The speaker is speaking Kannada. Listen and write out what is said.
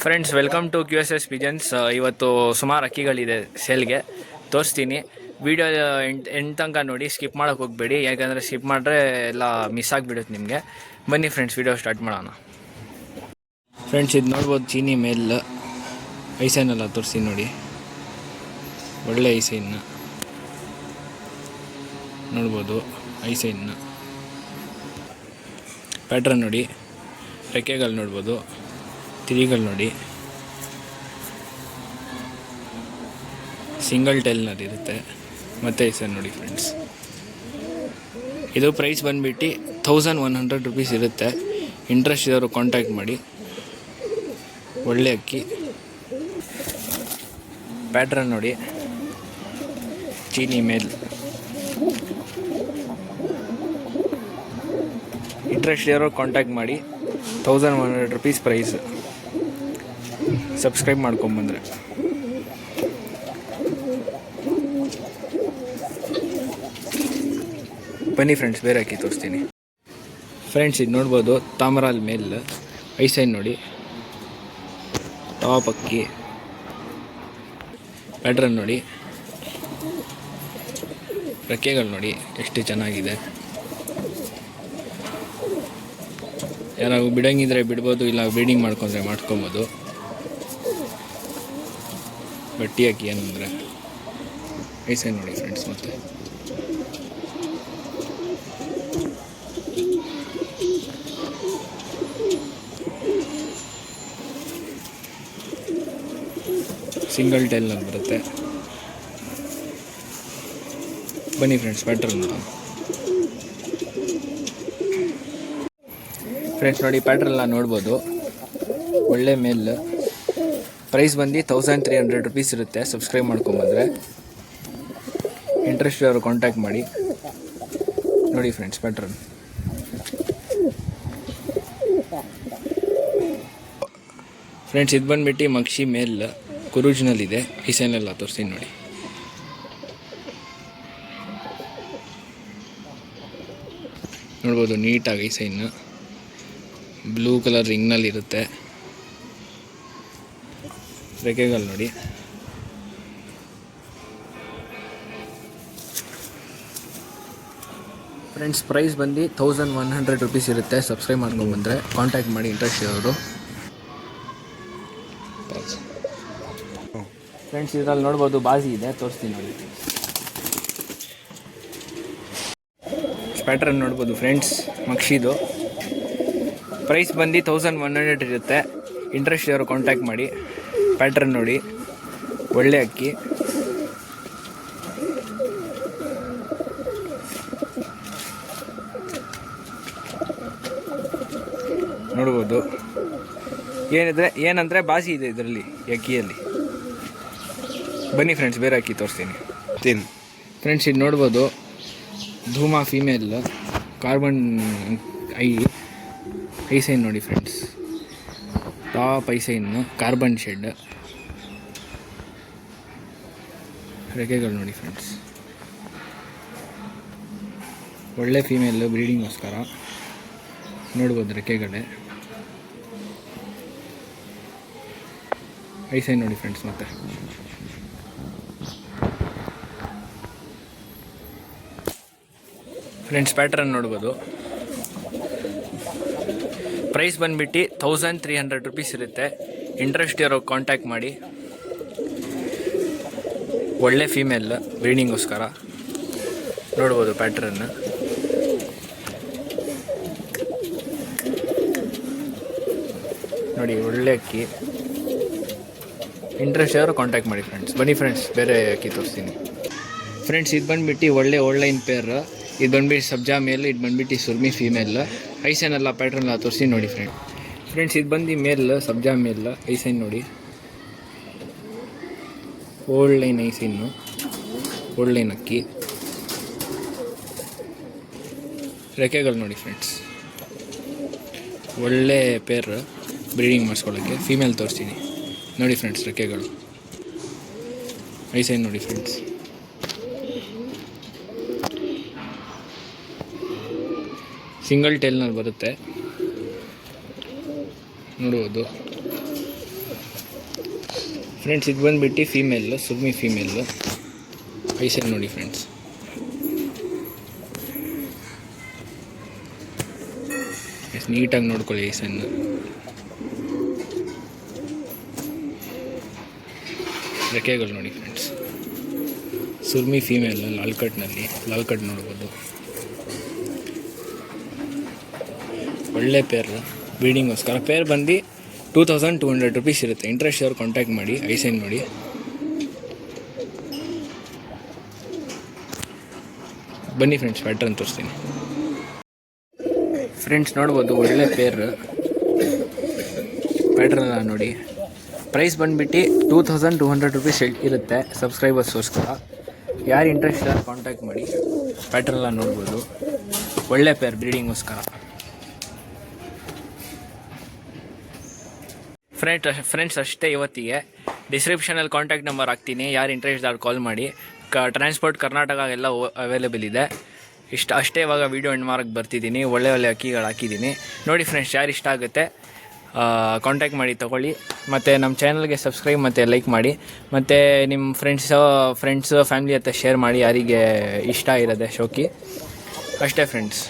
Friends, welcome to QSS pigeons. ಇವತ್ತು ಸುಮಾರು ಅಕ್ಕಿಗಳಿದೆ ಸೇಲ್ಗೆ, ತೋರಿಸ್ತೀನಿ. ವಿಡಿಯೋ ಎಂಟು ತನಕ ನೋಡಿ, ಸ್ಕಿಪ್ ಮಾಡೋಕೆ ಹೋಗಬೇಡಿ, ಯಾಕಂದರೆ ಸ್ಕಿಪ್ ಮಾಡಿದ್ರೆ ಎಲ್ಲ ಮಿಸ್ ಆಗಿಬಿಡುತ್ತೆ ನಿಮಗೆ. ಬನ್ನಿ ಫ್ರೆಂಡ್ಸ್, ವಿಡಿಯೋ ಸ್ಟಾರ್ಟ್ ಮಾಡೋಣ. ಫ್ರೆಂಡ್ಸ್, ಇದು ನೋಡ್ಬೋದು ಚೀನಿ ಮೇಲ್ ಐಸೈನೆಲ್ಲ ತೋರಿಸ್ತೀನಿ ನೋಡಿ. ಒಳ್ಳೆ ಐಸೈನ್ನ ನೋಡ್ಬೋದು. ಐಸೈನ್ನ ಪ್ಯಾಟ್ರನ್ ನೋಡಿ, ರೆಕ್ಕೆಗಳು ನೋಡ್ಬೋದು, ತಿರಿಗಳು ನೋಡಿ, ಸಿಂಗಲ್ ಟೈಲ್ನಲ್ಲಿ ಇರುತ್ತೆ. ಮತ್ತೆ ಐಸನ್ ನೋಡಿ ಫ್ರೆಂಡ್ಸ್. ಇದು ಪ್ರೈಸ್ ಬಂದುಬಿಟ್ಟು 1100 ರುಪೀಸ್ ಇರುತ್ತೆ. ಇಂಟ್ರೆಸ್ಟ್ ಇರೋರು ಕಾಂಟ್ಯಾಕ್ಟ್ ಮಾಡಿ. ಒಳ್ಳೆ ಅಕ್ಕಿ. ಪ್ಯಾಟ್ರನ್ ನೋಡಿ, ಚೀನಿ ಮೇಲ್. ಇಂಟ್ರೆಸ್ಟ್ ಇರೋರು ಕಾಂಟ್ಯಾಕ್ಟ್ ಮಾಡಿ. 1100 ರುಪೀಸ್ ಪ್ರೈಸ್. ಸಬ್ಸ್ಕ್ರೈಬ್ ಮಾಡ್ಕೊಂಬಂದರೆ. ಬನ್ನಿ ಫ್ರೆಂಡ್ಸ್, ಬೇರೆ ಅಕ್ಕಿ ತೋರಿಸ್ತೀನಿ. ಫ್ರೆಂಡ್ಸ್, ಇದು ನೋಡ್ಬೋದು ತಾಮ್ರಾಲ್ ಮೇಲ್ ಐಸೈನ್ ನೋಡಿ. ಟಾಪ್ ಅಕ್ಕಿ. ಪ್ಯಾಟ್ರನ್ ನೋಡಿ, ರೆಕ್ಕೆಗಳು ನೋಡಿ ಎಷ್ಟು ಚೆನ್ನಾಗಿದೆ. ಯಾರಾಗ ಬಿಡಂಗಿದ್ರೆ ಬಿಡ್ಬೋದು, ಇಲ್ಲ ಬ್ರೀಡಿಂಗ್ ಮಾಡ್ಕೊಂಡ್ರೆ ಮಾಡ್ಕೊಬೋದು. ಬಟ್ಟಿ ಅಕ್ಕಿ ಏನಂದರೆ ಐಸೈನ್ ನೋಡಿ ಫ್ರೆಂಡ್ಸ್. ಮತ್ತೆ ಸಿಂಗಲ್ ಟೈಲ್ನಲ್ಲಿ ಬರುತ್ತೆ. ಬನ್ನಿ ಫ್ರೆಂಡ್ಸ್, ಪ್ಯಾಟ್ರನ್ ನೋಡೋಣ. ಫ್ರೆಂಡ್ಸ್ ನೋಡಿ, ಪ್ಯಾಟ್ರನ್ನ ನೋಡ್ಬೋದು. ಒಳ್ಳೆ ಮೇಲ್. ಪ್ರೈಸ್ ಬಂದು 1300 ರುಪೀಸ್ ಇರುತ್ತೆ. ಸಬ್ಸ್ಕ್ರೈಬ್ ಮಾಡ್ಕೊಂಬಂದರೆ. ಇಂಟ್ರೆಸ್ಟ್ ಅವರು ಕಾಂಟ್ಯಾಕ್ಟ್ ಮಾಡಿ. ನೋಡಿ ಫ್ರೆಂಡ್ಸ್, ಪ್ಯಾಟ್ರನ್. ಫ್ರೆಂಡ್ಸ್, ಇದು ಬಂದುಬಿಟ್ಟು ಮಕ್ಷಿ ಮೇಲ್ ಕುರೂಜ್ನಲ್ಲಿದೆ. ಐಸೈನೆಲ್ಲ ತೋರಿಸ್ತೀನಿ ನೋಡಿ. ನೋಡ್ಬೋದು ನೀಟಾಗಿ ಐಸೈನ್. Blue colour ರಿಂಗ್ನಲ್ಲಿರುತ್ತೆ. ರೆಕ್ಕೆಗಳು ನೋಡಿ. ಫ್ರೆಂಡ್ಸ್, ಪ್ರೈಸ್ ಬಂದು 1100 ರುಪೀಸ್ ಇರುತ್ತೆ. ಸಬ್ಸ್ಕ್ರೈಬ್ ಮಾಡ್ಕೊಂಡ್ಬಂದರೆ ಕಾಂಟ್ಯಾಕ್ಟ್ ಮಾಡಿ ಇಂಟ್ರೆಸ್ಟ್ ಇರೋರು. ಫ್ರೆಂಡ್ಸ್, ಇದರಲ್ಲಿ ನೋಡ್ಬೋದು ಬಾಜಿ ಇದೆ, ತೋರಿಸ್ತೀನಿ ನೋಡಿ. ಪ್ಯಾಟ್ರನ್ ನೋಡ್ಬೋದು ಫ್ರೆಂಡ್ಸ್, ಮಕ್ಷಿದು. ಪ್ರೈಸ್ ಬಂದು 1100 ಇರುತ್ತೆ. ಇಂಟ್ರೆಸ್ಟ್ ಇರೋರು ಕಾಂಟ್ಯಾಕ್ಟ್ ಮಾಡಿ. ಪ್ಯಾಟ್ರನ್ ನೋಡಿ, ಒಳ್ಳೆ ಅಕ್ಕಿ. ನೋಡ್ಬೋದು. ಏನಂದರೆ ಬಾಸಿ ಇದೆ ಇದರಲ್ಲಿ, ಅಕ್ಕಿಯಲ್ಲಿ. ಬನ್ನಿ ಫ್ರೆಂಡ್ಸ್, ಬೇರೆ ಅಕ್ಕಿ ತೋರಿಸ್ತೀನಿ. ಫ್ರೆಂಡ್ಸ್, ಇದು ನೋಡ್ಬೋದು ಧೂಮಾ ಫೀಮೇಲ್ ಕಾರ್ಬನ್ ಐಸೈನ್ ನೋಡಿ ಫ್ರೆಂಡ್ಸ್. ಟಾಪ್ ಐಸೈನ್ನು, ಕಾರ್ಬನ್ ಶೆಡ್. ರೆಕ್ಕೆಗಳು ನೋಡಿ ಫ್ರೆಂಡ್ಸ್. ಒಳ್ಳೆ ಫೀಮೇಲ್, ಬ್ರೀಡಿಂಗೋಸ್ಕರ. ನೋಡ್ಬೋದು ರೆಕ್ಕೆಗಳೇ. ಐಸೈನ್ ನೋಡಿ ಫ್ರೆಂಡ್ಸ್. ಮತ್ತೆ ಫ್ರೆಂಡ್ಸ್, ಪ್ಯಾಟ್ರನ್ ನೋಡ್ಬೋದು. ಪ್ರೈಸ್ ಬಂದುಬಿಟ್ಟು 1300 ರುಪೀಸ್ ಇರುತ್ತೆ. ಇಂಟ್ರೆಸ್ಟ್ ಇರೋ ಕಾಂಟ್ಯಾಕ್ಟ್ ಮಾಡಿ. ಒಳ್ಳೆ ಫೀಮೇಲ್, ಬ್ರೀಡಿಂಗೋಸ್ಕರ. ನೋಡ್ಬೋದು ಪ್ಯಾಟ್ರನ್. ನೋಡಿ, ಒಳ್ಳೆ ಅಕ್ಕಿ. ಇಂಟ್ರೆಸ್ಟ್ ಯಾರು ಕಾಂಟ್ಯಾಕ್ಟ್ ಮಾಡಿ ಫ್ರೆಂಡ್ಸ್. ಬನ್ನಿ ಫ್ರೆಂಡ್ಸ್, ಬೇರೆ ಅಕ್ಕಿ ತೋರಿಸ್ತೀನಿ. ಫ್ರೆಂಡ್ಸ್, ಇದು ಬಂದುಬಿಟ್ಟು ಒಳ್ಳೆ ಆನ್ಲೈನ್ ಪೇರ್. ಇದು ಬಂದುಬಿಟ್ಟು ಸಬ್ಜಾ ಮೇಲ್, ಇದು ಬಂದುಬಿಟ್ಟು ಸುರ್ಮಿ ಫೀಮೇಲ್. ಐಸೈನೆಲ್ಲ ಪ್ಯಾಟ್ರನ್ನೆಲ್ಲ ತೋರಿಸಿ ನೋಡಿ ಫ್ರೆಂಡ್ಸ್. ಇದು ಬಂದು ಮೇಲ್, ಸಬ್ಜಾ ಮೇಲ್ ಐಸೈನ್ ನೋಡಿ. ಓಲ್ಡ್ ಲೈನ್ ಐಸೈನು, ಓಲ್ಡ್ ಲೈನ್ ಅಕ್ಕಿ. ರೆಕ್ಕೆಗಳು ನೋಡಿ ಫ್ರೆಂಡ್ಸ್. ಒಳ್ಳೆ ಪೇರ್ ಬ್ರೀಡಿಂಗ್ ಮಾಡಿಸ್ಕೊಳ್ಳೋಕ್ಕೆ. ಫೀಮೇಲ್ ತೋರಿಸ್ತೀನಿ ನೋಡಿ ಫ್ರೆಂಡ್ಸ್. ರೆಕ್ಕೆಗಳು ಐಸೈನ್ ನೋಡಿ ಫ್ರೆಂಡ್ಸ್. ಸಿಂಗಲ್ ಟೇಲ್ನಲ್ಲಿ ಬರುತ್ತೆ ನೋಡ್ಬೋದು. ಫ್ರೆಂಡ್ಸ್ ಇದು ಬಂದುಬಿಟ್ಟು ಫೀಮೇಲು, ಸುಗ್ಮಿ ಫೀಮೇಲು. ಐಸನ್ ನೋಡಿ ಫ್ರೆಂಡ್ಸ್. ನೀಟಾಗಿ ನೋಡ್ಕೊಳ್ಳಿ ಐಸನ್ನು. ರೆಕ್ಕೆಗಳು ನೋಡಿ ಫ್ರೆಂಡ್ಸ್. ಸುರ್ಮಿ ಫೀಮೇಲ್ ಲಾಲ್ ಕಟ್ ನೋಡ್ಬೋದು. ಒಳ್ಳೆ ಪೇರ್, ಬ್ರೀಡಿಂಗೋಸ್ಕರ. ಪೇರ್ ಬಂದು 2200 rupees ಇರುತ್ತೆ. ಇಂಟ್ರೆಸ್ಟ್ ಅವ್ರು ಕಾಂಟ್ಯಾಕ್ಟ್ ಮಾಡಿ. ಐಸೈನ್ ನೋಡಿ. ಬನ್ನಿ ಫ್ರೆಂಡ್ಸ್, ಪ್ಯಾಟ್ರನ್ ತೋರಿಸ್ತೀನಿ. ಫ್ರೆಂಡ್ಸ್ ನೋಡ್ಬೋದು, ಒಳ್ಳೆ ಪೇರ್ ಪ್ಯಾಟ್ರನ್ನ ನೋಡಿ. ಪ್ರೈಸ್ ಬಂದುಬಿಟ್ಟು 2200 rupees ಇರುತ್ತೆ ಸಬ್ಸ್ಕ್ರೈಬರ್ಸ್ಗೋಸ್ಕರ. ಯಾರು ಇಂಟ್ರೆಸ್ಟ್ ಯಾರು ಕಾಂಟ್ಯಾಕ್ಟ್ ಮಾಡಿ. ಪ್ಯಾಟ್ರನ್ನ ನೋಡ್ಬೋದು, ಒಳ್ಳೆ ಪೇರ್ ಬ್ರೀಡಿಂಗೋಸ್ಕರ. ಫ್ರೆಂಡ್ಸ್ ಅಷ್ಟೇ ಇವತ್ತಿಗೆ. ಡಿಸ್ಕ್ರಿಪ್ಷನಲ್ಲಿ ಕಾಂಟ್ಯಾಕ್ಟ್ ನಂಬರ್ ಹಾಕ್ತೀನಿ. ಯಾರು ಇಂಟ್ರೆಸ್ಟ್ ಯಾರು ಕಾಲ್ ಮಾಡಿ. ಟ್ರಾನ್ಸ್ಪೋರ್ಟ್ ಕರ್ನಾಟಕ ಎಲ್ಲ ಅವೈಲೇಬಲ್ ಇದೆ. ಅಷ್ಟೇ ಇವಾಗ ವೀಡಿಯೋ ಎಂಡ್ ಮಾರಕ್ಕೆ ಬರ್ತಿದ್ದೀನಿ. ಒಳ್ಳೆ ಅಕ್ಕಿಗಳು ಹಾಕಿದ್ದೀನಿ ನೋಡಿ ಫ್ರೆಂಡ್ಸ್. ಯಾರು ಇಷ್ಟ ಆಗುತ್ತೆ ಕಾಂಟ್ಯಾಕ್ಟ್ ಮಾಡಿ ತೊಗೊಳ್ಳಿ. ಮತ್ತು ನಮ್ಮ ಚಾನಲ್ಗೆ ಸಬ್ಸ್ಕ್ರೈಬ್ ಮತ್ತು ಲೈಕ್ ಮಾಡಿ. ಮತ್ತು ನಿಮ್ಮ ಫ್ರೆಂಡ್ಸ್ ಫ್ಯಾಮಿಲಿ ಹತ್ರ ಶೇರ್ ಮಾಡಿ, ಯಾರಿಗೆ ಇಷ್ಟ ಇರೋದೆ ಶೋಕಿ. ಅಷ್ಟೇ ಫ್ರೆಂಡ್ಸ್.